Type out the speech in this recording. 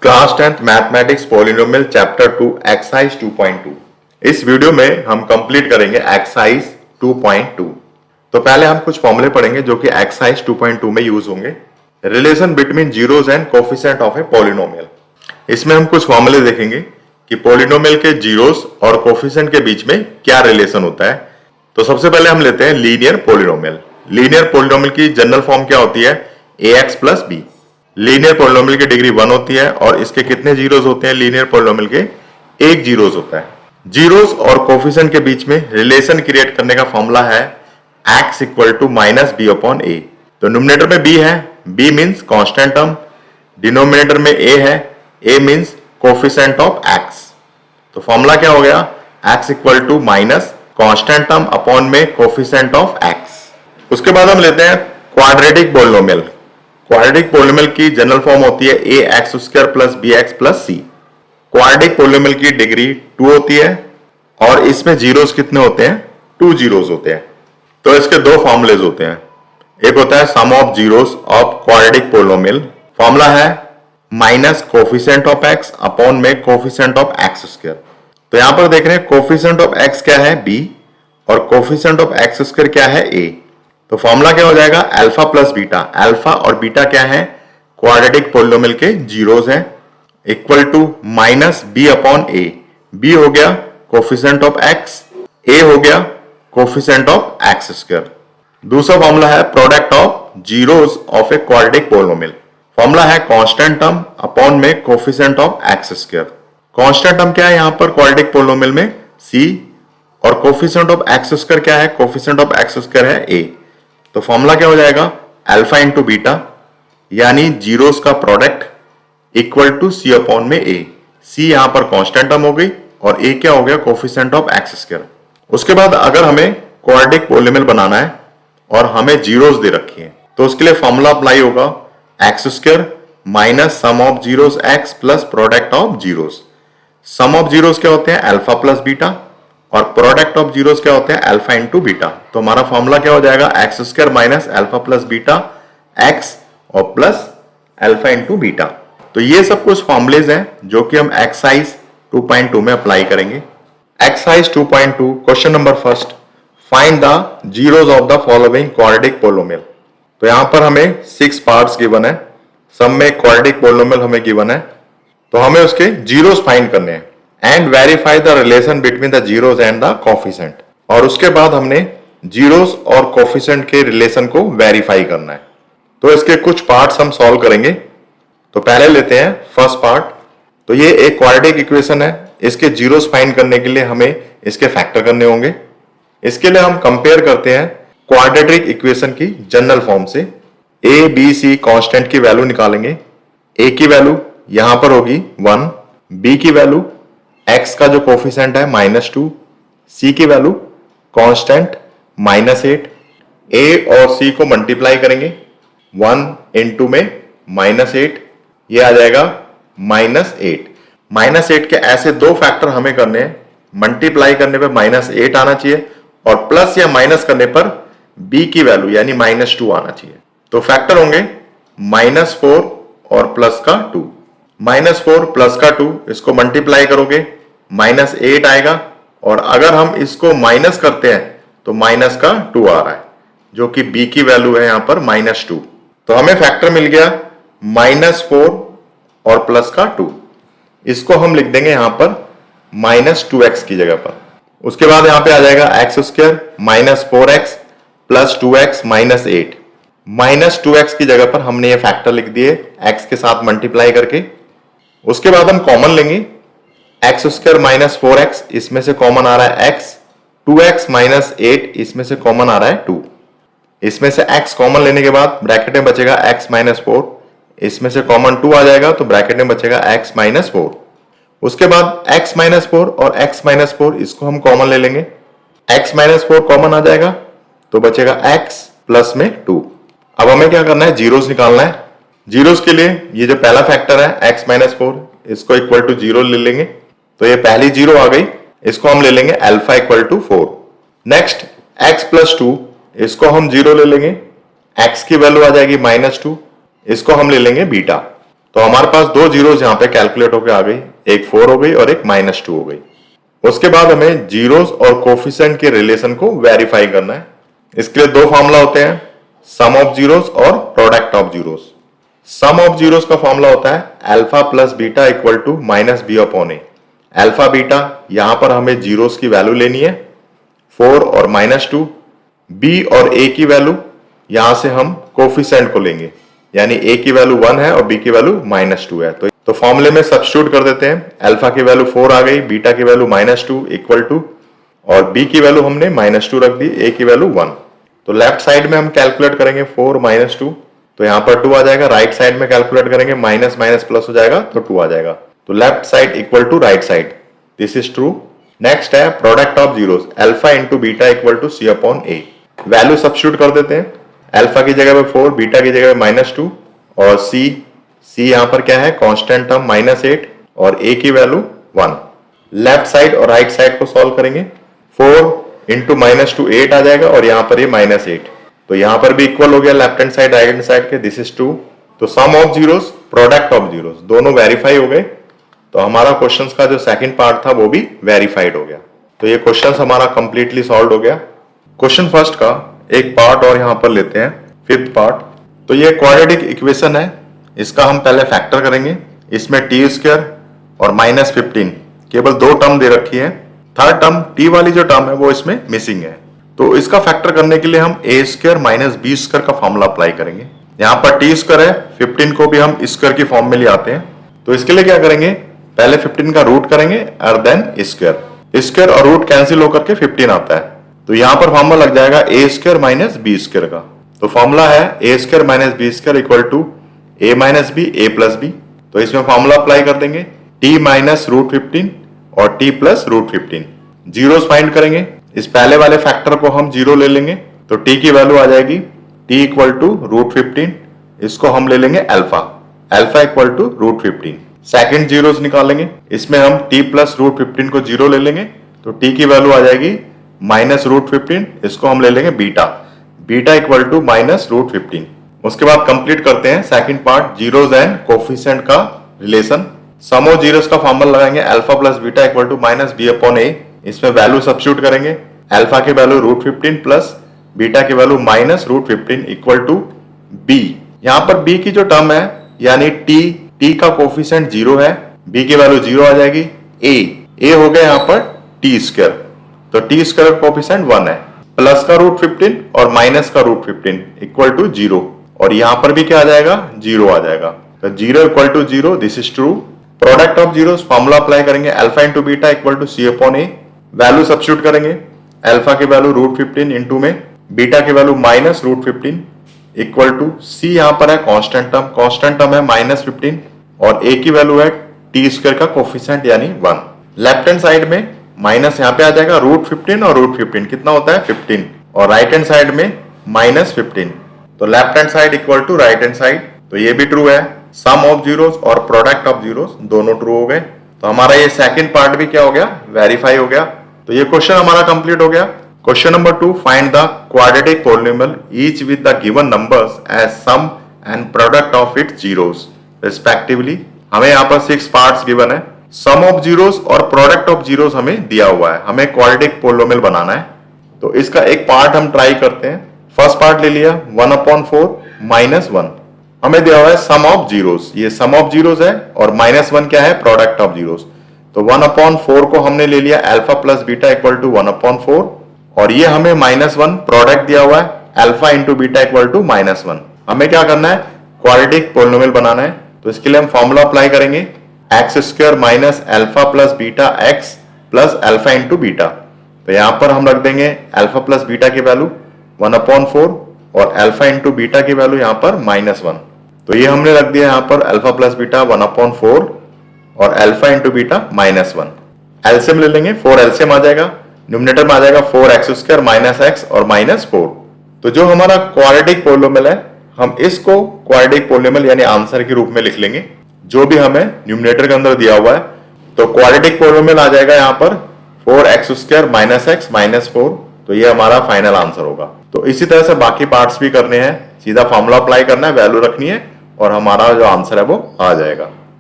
Class 10th mathematics polynomial chapter 2 exercise 2.2। इस video में हम कंप्लीट करेंगे एक्सरसाइज 2.2। तो पहले हम कुछ फॉर्मूले पढ़ेंगे जो कि एक्सरसाइज 2.2 में यूज होंगे। Relation between zeros and coefficient of a polynomial. इसमें हम कुछ फॉर्मूले देखेंगे कि पॉलिनोमियल के जीरोस और कोफिशिएंट के बीच में क्या रिलेशन होता है। तो सबसे पहले हम लेते हैं लीनियर पॉलिनोमियल। लीनियर पॉलिनोमियल की जनरल फॉर्म क्या होती है? ax plus B. Linear polynomial की डिग्री 1 होती है और इसके कितने जीरोस होते हैं? लीनियर पॉलिनोमियल के एक जीरोस होता है। जीरोस और कोफिशिएंट के बीच में रिलेशन क्रिएट करने का फॉर्मूला है x equal to minus B upon A. तो न्यूमरेटर में b है, b means constant term, denominator में a है, a means coefficient of x। तो फॉर्मूला क्या हो गया? x equal to minus constant term upon में कोफिशिएंट ऑफ x। उसके बाद हम लेते हैं क्वाड्रेटिक पॉलिनोमियल। क्वाड्रेटिक पॉलिनोमियल की जनरल फॉर्म होती है ax square plus bx plus c। Quadratic polynomial की डिग्री 2 होती है और इसमें जीरोस कितने होते हैं? 2 जीरोस होते हैं। तो इसके दो फॉर्मूलेज होते हैं। एक होता है sum of zeros of quadratic polynomial. Formula है minus coefficient of x upon में कोफिशिएंट ऑफ x स्क्वायर। तो यहां पर देख रहे हैं कोफिशिएंट ऑफ x क्या है? b और कोफिशिएंट ऑफ x स्क्वायर क्या है? a। तो फॉर्मूला क्या हो जाएगा? Alpha plus beta. अल्फा और बीटा क्या है? क्वाड्रेटिक पॉलिनोमियल के जीरोस हैं। Equal to minus B upon A. B हो गया कोफिशिएंट ऑफ x, a हो गया कोफिशिएंट ऑफ x स्क्वायर। दूसरा फॉर्मूला है product of zeros of a quadratic polynomial. Formula है कांस्टेंट टर्म अपॉन में coefficient of x square. Constant term क्या है यहां पर क्वाड्रेटिक पॉलिनोमियल में? c और कोफिशिएंट ऑफ x स्क्वायर क्या है? कोफिशिएंट ऑफ x स्क्वायर है a। तो फॉर्मूला क्या हो जाएगा? अल्फा इंटू बीटा यानी जीरोस का product equal to C upon में ए। सी यहां पर कांस्टेंट टर्म हो गई और ए क्या हो गया? Coefficient of x square. उसके बाद अगर हमें क्वाड्रेटिक पॉलिनोमियल बनाना है और हमें जीरोस दे रखी है तो उसके लिए फॉर्मूला अप्लाई होगा X square minus sum of zeros X plus product of zeros. Sum of zeros क्या होते हैं? अल्फा प्लस बीटा और प्रोडक्ट ऑफ जीरोस क्या होते हैं? Alpha into beta. तो हमारा फॉर्मूला क्या हो जाएगा? X square minus alpha plus beta X और प्लस अल्फा इंटू बीटा। तो ये सब कुछ फॉर्मुलेज हैं जो कि हम एक्सरसाइज 2.2 में अप्लाई करेंगे। Exercise 2.2 question number first, find the zeros of the following quadratic polynomial. तो यहां पर हमें 6 पार्ट्स गिवन है। सब में क्वाड्रेटिक पॉलिनोमियल हमें गिवन है तो हमें उसके जीरोस फाइंड करने हैं and verify the relation between the zeros and the coefficient. और उसके बाद हमने जीरोस और कोफिशिएंट के रिलेशन को वेरीफाई करना है। तो इसके कुछ पार्ट्स हम सॉल्व करेंगे। तो पहले लेते हैं फर्स्ट पार्ट। तो ये एक क्वाड्रेटिक इक्वेशन है। इसके जीरोस फाइंड करने के लिए हमें इसके फैक्टर करने होंगे। इसके लिए हम कंपेयर करते हैं क्वाड्रेटिक इक्वेशन की जनरल फॉर्म से। ए बी सी कांस्टेंट की वैल्यू निकालेंगे। ए की वैल्यू यहां पर होगी 1, बी की वैल्यू x का जो कोफिशिएंट है -2, c की वैल्यू कांस्टेंट -8। a और c को मल्टीप्लाई करेंगे 1 इंटू में -8, ये आ जाएगा -8। -8 के ऐसे दो फैक्टर हमें करने हैं। मल्टीप्लाई करने पे -8 आना चाहिए और प्लस या माइनस करने पर b की वैल्यू यानी -2 आना चाहिए। तो फैक्टर होंगे -4 और प्लस का 2। -4 प्लस का 2 इसको मल्टीप्लाई करोगे -8 आएगा और अगर हम इसको माइनस करते हैं तो माइनस का 2 आ रहा है जो कि b की वैल्यू है यहां पर -2। तो हमें फैक्टर मिल गया -4 और प्लस का 2। इसको हम लिख देंगे यहां पर -2x की जगह पर। उसके बाद यहां पे आ जाएगा X square -4x plus 2x -8। -2x की जगह पर हमने ये फैक्टर लिख दिए x के साथ मल्टीप्लाई करके। उसके बाद हम कॉमन लेंगे एक्स स्क्वायर -4x, इसमें से कॉमन आ रहा है x, 2x -8 इसमें से कॉमन आ रहा है 2। इसमें से x कॉमन लेने के बाद ब्रैकेट में बचेगा x -4, इसमें से कॉमन 2 आ जाएगा तो ब्रैकेट में बचेगा x -4। उसके बाद x -4 और x -4 इसको हम कॉमन ले लेंगे। x -4 कॉमन आ जाएगा तो बचेगा x प्लस में 2। अब हमें क्या करना है? जीरोस निकालना है। जीरोस के लिए ये जो पहला फैक्टर है x -4 इसको इक्वल टू 0 ले लेंगे तो ये पहली 0 आ गई। इसको हम ले लेंगे alpha equal to 4। Next x प्लस 2 इसको हम 0 ले लेंगे। x की वैल्यू आ जाएगी -2, इसको हम ले लेंगे बीटा। तो हमारे पास दो जीरोस यहाँ पे कैलकुलेट होकर आ गई, एक 4 हो गई और एक -2 हो गई। उसके बाद हमें जीरोस और कोफिशिएंट के रिलेशन को वेरीफाई करना है। इसके लिए दो फॉर्मूला होते हैं, सम ऑफ जीरोस और product of zeros. Sum of zeros का फॉर्मूला होता है alpha plus beta equal to minus B upon A. Alpha beta यहां पर हमें जीरोस की वैल्यू लेनी है 4 और -2, बी और ए की वैल्यू यहां से हम कोफिशिएंट को लेंगे, यानी ए की वैल्यू 1 है और बी की वैल्यू -2 है। तो फॉर्मूले में सब्स्टिट्यूट कर देते हैं, अल्फा की वैल्यू 4 आ गई, बीटा की वैल्यू -2 इक्वल टू, और बी की वैल्यू हमने -2 रख दी, ए की वैल्यू 1। तो लेफ्ट साइड में हम कैलकुलेट करेंगे 4 -2, तो यहां पर 2 आ जाएगा। राइट साइड में कैलकुलेट करेंगे माइनस माइनस प्लस हो जाएगा तो 2 आ जाएगा। तो left side equal to right side, this is true. Next है product of zeros, alpha into beta equal to C upon A. Value substitute कर देते हैं, अल्फा की जगह पे 4, बीटा की जगह पे -2 और सी यहां पर क्या है कांस्टेंट टर्म -8 और ए की वैल्यू 1। लेफ्ट साइड और राइट साइड को सॉल्व करेंगे, 4 इंटू -2 8 आ जाएगा और यहां पर ये -8, तो यहां पर भी इक्वल हो गया left hand side right hand side के, दिस इज ट्रू। तो sum of zeros product of zeros दोनों वेरीफाई हो गए। तो हमारा क्वेश्चंस का जो सेकंड पार्ट था वो भी वेरीफाइड हो गया। तो ये क्वेश्चंस हमारा कंप्लीटली सॉल्व हो गया। क्वेश्चन फर्स्ट का एक पार्ट और यहां पर लेते हैं, फिफ्थ पार्ट। तो ये क्वाड्रेटिक इक्वेशन है, इसका हम पहले फैक्टर करेंगे। इसमें t² और -15 केवल दो टर्म दे रखी है, थर्ड टर्म t वाली जो टर्म है वो इसमें मिसिंग है। तो इसका फैक्टर करने के लिए हम a² - b² का फॉर्मूला अप्लाई करेंगे। यहाँ पर t² है, 15 को भी हम स्क्वायर की फॉर्म में ले आते हैं। तो इसके लिए क्या करेंगे, पहले 15 का रूट करेंगे और देन स्क्वायर और रूट कैंसिल होकर के 15 आता है। तो यहाँ पर फॉर्मूला लग जाएगा a² - b² का। तो फॉर्मूला है a² - b² equal to a - b a + b। तो इसमें फॉर्मूला अप्लाई कर देंगे, t - √15 और t + √15। जीरोस फाइंड करेंगे, इस पहले वाले फैक्टर को हम जीरो ले लेंगे, तो t की वैल्यू आ जाएगी t इक्वल टू √15, इसको हम ले लेंगे alpha equal to √15। Second zeros निकालेंगे, इसमें हम t + √15 को जीरो ले लेंगे, तो t की वैल्यू आ जाएगी -√15, इसको हम ले लेंगे बीटा इक्वल टू -√15। उसके बाद कंप्लीट करते हैं second part, zeros and coefficient का रिलेशन। सम ऑफ जीरोस का फॉर्मूला लगाएंगे alpha plus beta equal to -b upon a। इसमें वैल्यू सब्स्टिट्यूट करेंगे, अल्फा की वैल्यू √15 प्लस बीटा की वैल्यू -√15 इक्वल टू b। यहाँ पर b की जो टर्म है यानी t का कोफिशिएंट 0 है, b की वैल्यू 0 आ जाएगी। a हो गया यहाँ पर t², तो t² का कोफिशिएंट 1 है, प्लस का √15 और माइनस का √15 इक्वल टू 0, और यहां पर भी क्या आ जाएगा 0 आ जाएगा। तो 0 equal to 0, this is true. Product of zeros formula apply करेंगे, alpha into beta equal to C upon A. Value substitute करेंगे, अल्फा की वैल्यू √15 इंटू में बीटा की वैल्यू -√15 इक्वल टू सी, यहां पर है कांस्टेंट टर्म है -15 और ए की वैल्यू है t² का कोफिशिएंट यानी 1। लेफ्ट हैंड साइड में माइनस यहाँ पे आ जाएगा √15 और √15 कितना होता है 15, और राइट हैंड साइड में -15। तो left hand side equal to right hand side, तो ये भी ट्रू है। सम ऑफ जीरोस और प्रोडक्ट ऑफ जीरोस दोनों ट्रू हो गए। तो हमारा ये सेकंड पार्ट भी क्या हो गया, वेरीफाई हो गया। तो ये क्वेश्चन हमारा कंप्लीट हो गया। Question number 2, find the quadratic polynomial each with the given numbers as sum and product of its zeros respectively. हमें यहाँ पर 6 पार्ट्स गिवन है, सम ऑफ जीरोस और प्रोडक्ट ऑफ जीरोस हमें दिया हुआ है, हमें क्वाड्रेटिक पॉलिनोमियल बनाना है। तो इसका एक पार्ट हम ट्राई करते हैं। फर्स्ट पार्ट ले लिया 1/4 -1, हमें दिया हुआ है सम ऑफ जीरोस, ये सम ऑफ जीरोस है और -1 क्या है प्रोडक्ट ऑफ जीरोस। तो 1/4 को हमने ले लिया alpha plus beta equal to 1/4, और ये हमें -1 प्रोडक्ट दिया हुआ है alpha into beta equal to -1। हमें क्या करना है, क्वाड्रेटिक पॉलिनोमियल बनाना है। तो इसके लिए हम फॉर्मूला अप्लाई करेंगे, x² minus alpha plus beta x plus alpha into beta. तो यहां पर हम रख देंगे अल्फा प्लस बीटा की वैल्यू 1/4 और अल्फा इंटू बीटा की वैल्यू यहाँ पर -1। तो ये हमने रख दिया यहाँ पर अल्फा प्लस बीटा 1/4 और अल्फा इंटू बीटा -1। एलसीएम ले लेंगे, 4 एलसीएम आ जाएगा, न्यूमरेटर में आ जाएगा 4x² माइनस x और -4। तो जो हमारा क्वाड्रेटिक पॉलिनोमियल है, हम इसको क्वाड्रेटिक पॉलिनोमियल यानी आंसर के रूप में लिख लेंगे, जो भी हमें न्यूमरेटर के अंदर दिया हुआ है। तो क्वाड्रेटिक पॉलिनोमियल आ जाएगा यहाँ पर 4x² माइनस x -4। तो ये हमारा फाइनल आंसर होगा। तो इसी तरह से बाकी पार्ट्स भी करने हैं, सीधा फॉर्मूला अप्लाई करना है, वैल्यू रखनी है और हमारा जो आंसर है वो आ जाएगा।